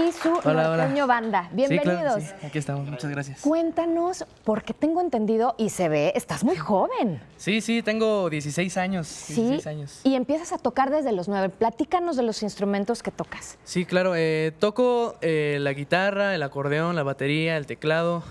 y su Norteño Banda. Bienvenidos. Sí, claro, sí. Aquí estamos, muchas gracias. Cuéntanos, porque tengo entendido y se ve, estás muy joven. Sí, tengo 16 años. Sí, 16 años. Y empiezas a tocar desde los 9. Platícanos de los instrumentos que tocas. Sí, claro, toco la guitarra, el acordeón, la batería, el teclado.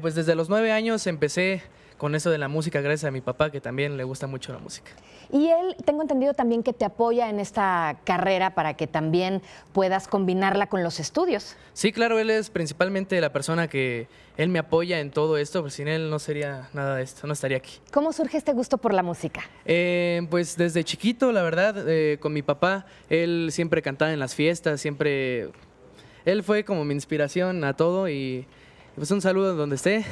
Pues desde los 9 años empecé con eso de la música gracias a mi papá, que también le gusta mucho la música. Y él, tengo entendido también que te apoya en esta carrera para que también puedas combinarla con los estudios. Sí, claro, él es principalmente la persona que él me apoya en todo esto, pues sin él no sería nada de esto, no estaría aquí. ¿Cómo surge este gusto por la música? Pues desde chiquito, la verdad, con mi papá, él siempre cantaba en las fiestas, él fue como mi inspiración a todo y pues un saludo donde esté,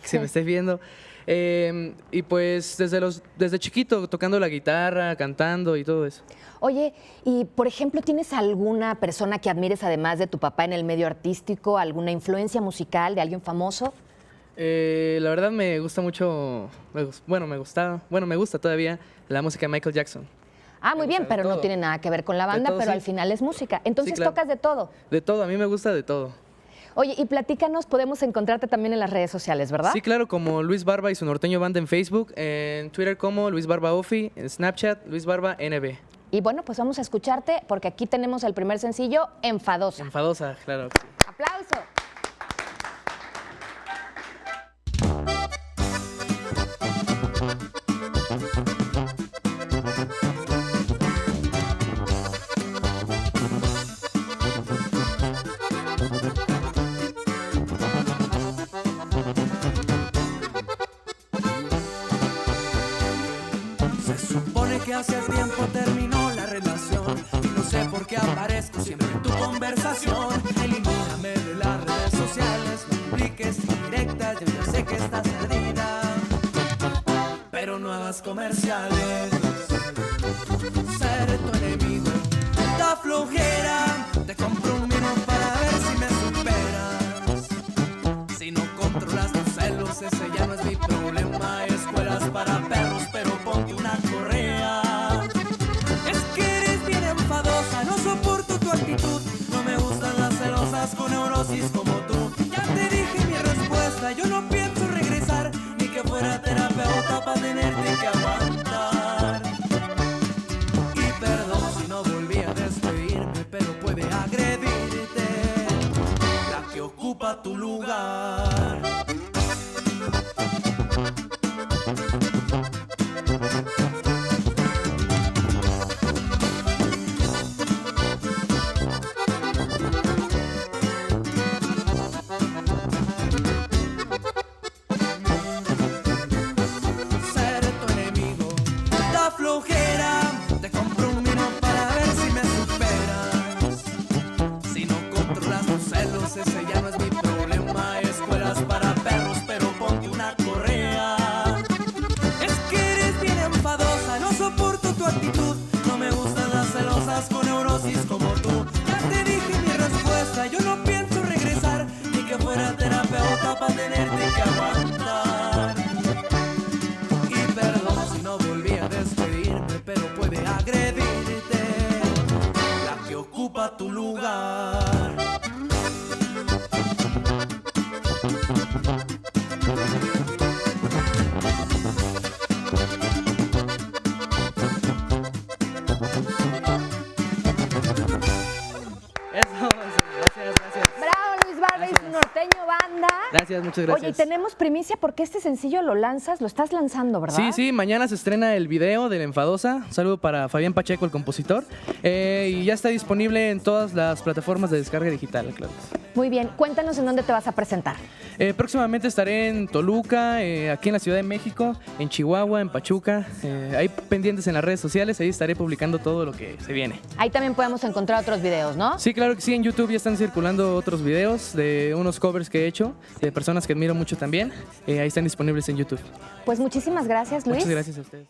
si me estés viendo. Y pues desde chiquito tocando la guitarra, cantando y todo eso. Oye, y por ejemplo, ¿tienes alguna persona que admires además de tu papá en el medio artístico, alguna influencia musical de alguien famoso? La verdad me gusta mucho, me gusta todavía la música de Michael Jackson. Ah, muy bien, pero no tiene nada que ver con la banda, pero al final es música. Entonces Sí, claro. tocas de todo. De todo, a mí me gusta de todo. Oye, y platícanos, podemos encontrarte también en las redes sociales, ¿verdad? Sí, claro, como Luis Barba y su Norteño Banda en Facebook, en Twitter como Luis Barba Ofi, en Snapchat Luis Barba NB. Y bueno, pues vamos a escucharte porque aquí tenemos el primer sencillo, Enfadosa. Enfadosa, claro que sí. ¡Aplauso! Se supone que hace tiempo terminó la relación y no sé por qué aparezco siempre en tu conversación. Elimíname de las redes sociales, no publiques directas, yo ya sé que estás perdida, pero no hagas comerciales. Ser tu enemigo da flojera, te compro un vino para ver si me superas. Si no controlas tus celos, ese ya no es mi problema. Escuelas para perros, pero ponte una correa. Es que eres bien enfadosa, no soporto tu actitud. No me gustan las celosas con neurosis como tú. Ya te dije mi respuesta, yo no pienso regresar, ni que fuera terapeuta para tenerte que aguantar. Y perdón si no volví a despedirme, pero puede agredirte la que ocupa tu lugar. Ser tu enemigo da flojera, te compro un vino para ver si me superas. Si no controlas tus celos, ese ya no es mi problema. Escuelas para perros, pero ponte una correa. Es que eres bien enfadosa, no soporto tu actitud. No me gustan las celosas con neurosis como tú. Ya te dije mi respuesta, yo no pienso regresar, ni que fuera terapeuta para tenerte que aguantar. Y perdón si no volví a despedirme, pero puede agredirte la que ocupa tu lugar. Eso, gracias. ¡Bravo, Luis Barba y su Norteño Banda! Gracias, muchas gracias. Oye, y tenemos primicia porque este sencillo lo estás lanzando, ¿verdad? Sí, mañana se estrena el video de La Enfadosa. Un saludo para Fabián Pacheco, el compositor. Y ya está disponible en todas las plataformas de descarga digital, claro. Muy bien, cuéntanos en dónde te vas a presentar. Próximamente estaré en Toluca, aquí en la Ciudad de México, en Chihuahua, en Pachuca. Ahí pendientes en las redes sociales, ahí estaré publicando todo lo que se viene. Ahí también podemos encontrar otros videos, ¿no? Sí, claro que sí, en YouTube ya están circulando otros videos de unos covers que he hecho, de personas que admiro mucho también. Ahí están disponibles en YouTube. Pues muchísimas gracias, Luis. Muchas gracias a ustedes.